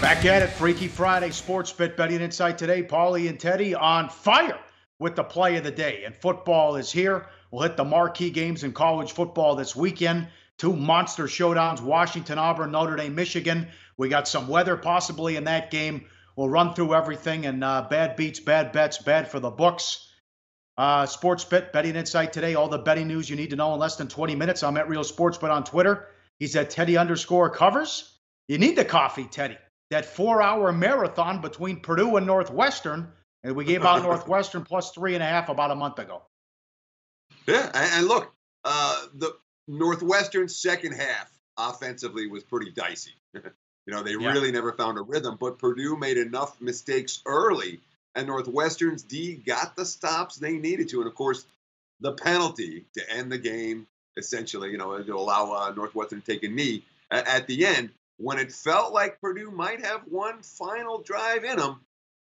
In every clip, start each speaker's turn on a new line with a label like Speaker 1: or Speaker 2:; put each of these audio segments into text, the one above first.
Speaker 1: Back at it, Freaky Friday, Sportsbook betting insight today. Pauly and Teddy on fire with the play of the day. And football is here. We'll hit the marquee games in college football this weekend. Two monster showdowns, Washington, Auburn, Notre Dame, Michigan. We got some weather possibly in that game. We'll run through everything, and bad beats, bad bets, bad for the books. Sportsbook betting insight today. All the betting news you need to know in less than 20 minutes. I'm at Real Sportsbet on Twitter. He's at Teddy_covers. You need the coffee, Teddy. That 4-hour marathon between Purdue and Northwestern, and we gave out Northwestern plus 3.5 about a month ago.
Speaker 2: Yeah, and look, the Northwestern second half offensively was pretty dicey. They really never found a rhythm, but Purdue made enough mistakes early, and Northwestern's D got the stops they needed to. And, of course, the penalty to end the game, essentially, to allow Northwestern to take a knee at the end, when it felt like Purdue might have one final drive in them,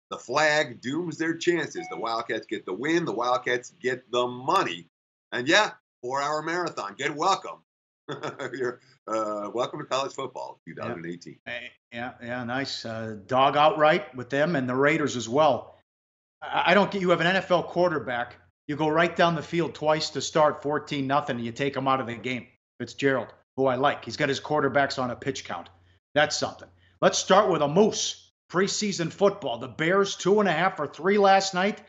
Speaker 2: the flag dooms their chances. The Wildcats get the win. The Wildcats get the money. And, 4-hour marathon. Get welcome. You're welcome to college football 2018.
Speaker 1: Yeah, nice. Dog outright with them and the Raiders as well. I don't get you have an NFL quarterback. You go right down the field twice to start 14-0, and you take him out of the game. Fitzgerald, who I like. He's got his quarterbacks on a pitch count. That's something. Let's start with a moose. Preseason football. The Bears 2.5 or 3 last night.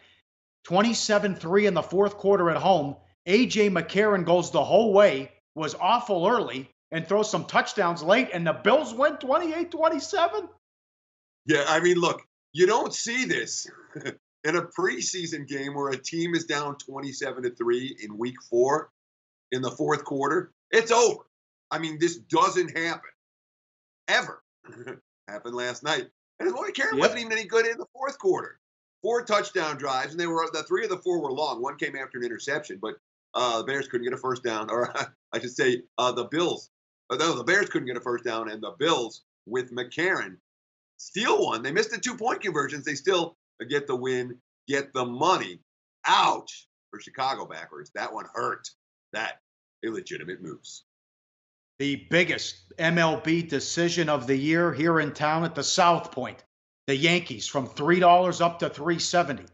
Speaker 1: 27-3 in the fourth quarter at home. A.J. McCarron goes the whole way, was awful early, and throws some touchdowns late, and the Bills win 28-27?
Speaker 2: Yeah, I mean, look, you don't see this in a preseason game where a team is down 27-3 in week 4 in the fourth quarter. It's over. I mean, this doesn't happen. Ever. Happened last night. And McCarron wasn't even any good in the fourth quarter. 4 touchdown drives, and the 3 of the 4 were long. One came after an interception, but the Bears couldn't get a first down. Or I should say the Bills. The Bears couldn't get a first down, and the Bills, with McCarron, steal one. They missed the 2-point conversions. They still get the win, get the money. Ouch for Chicago backwards. That one hurt. That illegitimate moves.
Speaker 1: The biggest MLB decision of the year here in town at the South Point. The Yankees from $3 up to $3.70.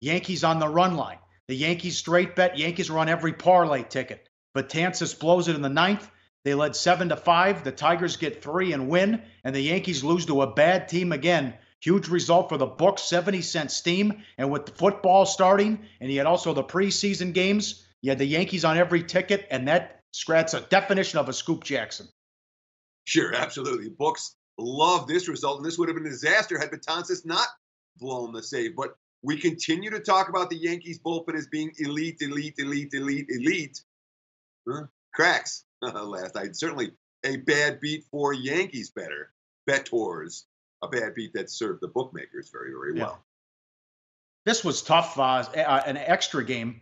Speaker 1: Yankees on the run line. The Yankees straight bet. Yankees are on every parlay ticket. Betances blows it in the 9th. They led 7-5. The Tigers get 3 and win. And the Yankees lose to a bad team again. Huge result for the books, 70-cent steam. And with the football starting, and you had also the preseason games, you had the Yankees on every ticket, and that's a definition of a scoop Jackson.
Speaker 2: Sure, absolutely. Books love this result, and this would have been a disaster had Betances not blown the save. But we continue to talk about the Yankees bullpen as being elite. Cracks last night. Certainly a bad beat for Yankees bettors. A bad beat that served the bookmakers very, very well.
Speaker 1: This was tough. An extra game.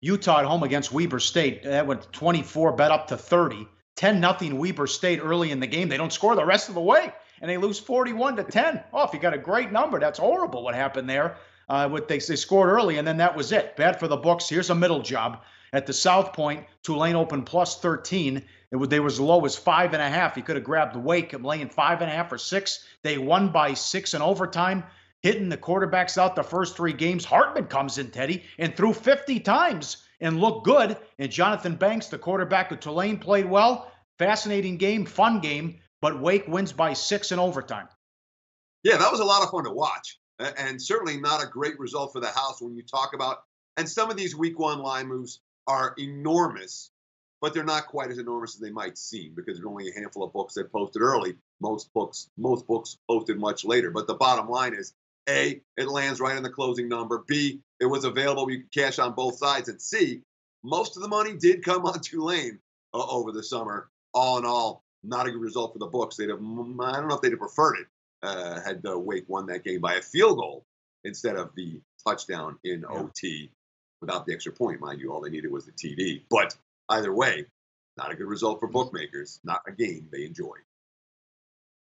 Speaker 1: Utah at home against Weber State. That went 24, bet up to 30. 10-0 Weber State early in the game. They don't score the rest of the way, and they lose 41-10. Oh, if you got a great number, that's horrible what happened there. They scored early, and then that was it. Bad for the books. Here's a middle job. At the South Point, Tulane opened plus 13. They were as low as 5.5. You could have grabbed the Wake and laying 5.5 or 6. They won by 6 in overtime. Hitting the quarterbacks out the first 3 games. Hartman comes in, Teddy, and threw 50 times and looked good. And Jonathan Banks, the quarterback of Tulane, played well. Fascinating game, fun game, but Wake wins by 6 in overtime.
Speaker 2: Yeah, that was a lot of fun to watch. And certainly not a great result for the house when you talk about, and some of these week 1 line moves are enormous, but they're not quite as enormous as they might seem because there's only a handful of books that posted early. Most books posted much later. But the bottom line is, A, it lands right in the closing number. B, it was available. You could cash on both sides. And C, most of the money did come on Tulane over the summer. All in all, not a good result for the books. I don't know if they'd have preferred it had Wake won that game by a field goal instead of the touchdown in OT without the extra point, mind you. All they needed was the TD. But either way, not a good result for bookmakers. Not a game they enjoy.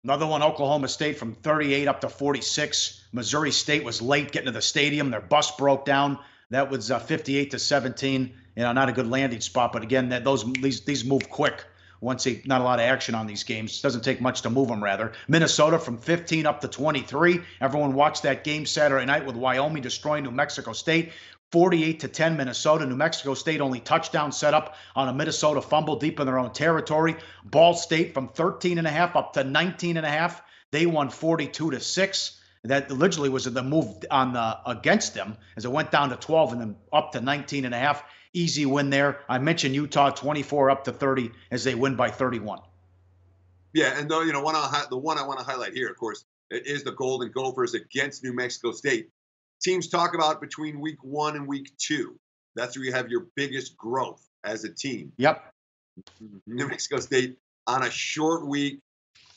Speaker 1: Another one, Oklahoma State from 38 up to 46. Missouri State was late getting to the stadium. Their bus broke down. That was 58-17. Not a good landing spot. But again, these move quick. not a lot of action on these games. It doesn't take much to move them, rather. Minnesota from 15 up to 23. Everyone watched that game Saturday night with Wyoming destroying New Mexico State. 48-10 Minnesota. New Mexico State only touchdown set up on a Minnesota fumble deep in their own territory. Ball State from 13.5 up to 19.5. They won 42-6. That originally was the move on against them as it went down to 12 and then up to 19.5. Easy win there. I mentioned Utah 24 up to 30 as they win by 31.
Speaker 2: Yeah, and though the one I want to highlight here, of course, is the Golden Gophers against New Mexico State. Teams talk about between week 1 and week 2. That's where you have your biggest growth as a team.
Speaker 1: Yep.
Speaker 2: New Mexico State on a short week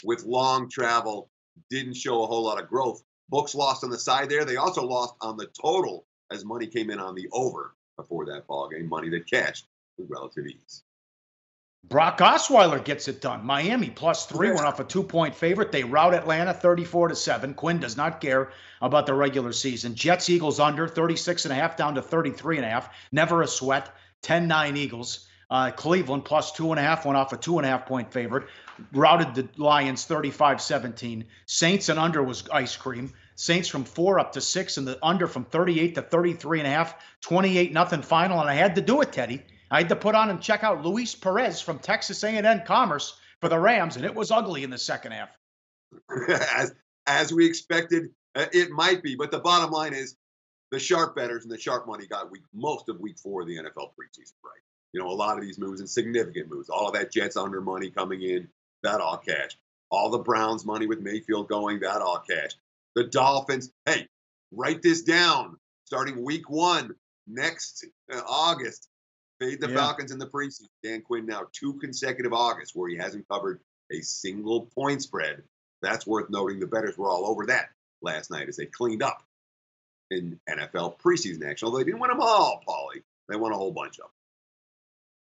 Speaker 2: with long travel didn't show a whole lot of growth. Books lost on the side there. They also lost on the total as money came in on the over before that ball game, money that cashed with relative ease.
Speaker 1: Brock Osweiler gets it done. Miami +3 went off a 2-point favorite. They rout Atlanta 34-7. Quinn does not care about the regular season. Jets Eagles under 36.5 down to 33.5. Never a sweat. 10-9 Eagles. Cleveland +2.5 went off a 2.5-point favorite. Routed the Lions 35-17. Saints and under was ice cream. Saints from 4 up to 6 and the under from 38 to 33.5. 28-0 final. And I had to do it, Teddy. I had to put on and check out Luis Perez from Texas A&M Commerce for the Rams, and it was ugly in the second half.
Speaker 2: As we expected, it might be. But the bottom line is the sharp bettors and the sharp money got most of week 4 of the NFL preseason right. A lot of these moves and significant moves. All of that Jets under money coming in, that all cashed. All the Browns money with Mayfield going, that all cashed. The Dolphins, hey, write this down. Starting week 1 next August. Fade the Falcons in the preseason. Dan Quinn now 2 consecutive Augusts where he hasn't covered a single point spread. That's worth noting. The bettors were all over that last night as they cleaned up in NFL preseason action. Although they didn't win them all, Pauly. They won a whole bunch of them.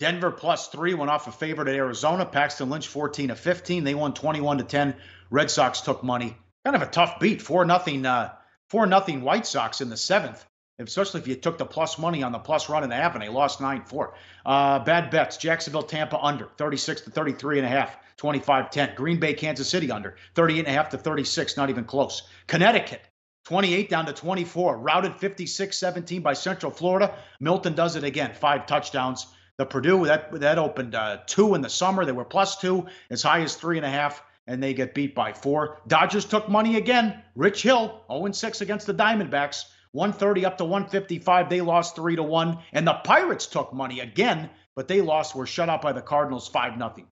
Speaker 1: Denver +3 went off a favorite at Arizona. Paxton Lynch 14-15. They won 21-10. Red Sox took money. Kind of a tough beat. 4-0 White Sox in the 7th. Especially if you took the plus money on the plus run and a half, and they lost 9-4. Bad bets. Jacksonville, Tampa under 36 to 33.5, 25-10. Green Bay, Kansas City under 38.5 to 36, not even close. Connecticut 28 down to 24, routed 56-17 by Central Florida. Milton does it again, 5 touchdowns. The Purdue that opened 2 in the summer. They were +2, as high as 3.5. And they get beat by 4. Dodgers took money again. Rich Hill 0-6 against the Diamondbacks. 130 up to 155. They lost 3-1. And the Pirates took money again, but they were shut out by the Cardinals 5-0.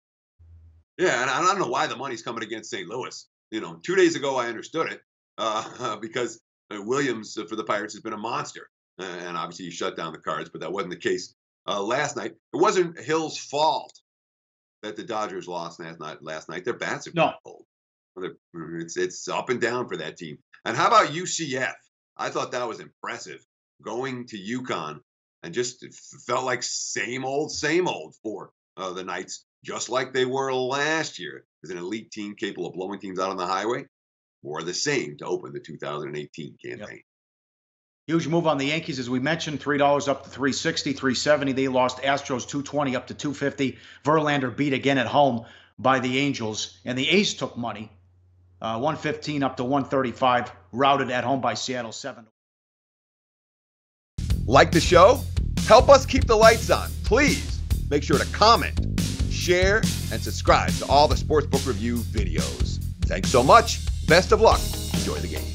Speaker 2: Yeah, and I don't know why the money's coming against St. Louis. 2 days ago I understood it because Williams for the Pirates has been a monster. And obviously he shut down the Cards, but that wasn't the case last night. It wasn't Hill's fault that the Dodgers lost last night. Their bats are cold. It's up and down for that team. And how about UCF? I thought that was impressive. Going to UConn and just felt like same old for the Knights, just like they were last year. As an elite team capable of blowing teams out on the highway, more of the same to open the 2018 campaign.
Speaker 1: Yep. Huge move on the Yankees, as we mentioned, $3 up to 360, 370. They lost Astros 220 up to 250. Verlander beat again at home by the Angels. And the A's took money. 115 up to 135, routed at home by Seattle 7.
Speaker 2: Like the show? Help us keep the lights on. Please make sure to comment, share, and subscribe to all the Sportsbook Review videos. Thanks so much. Best of luck. Enjoy the games.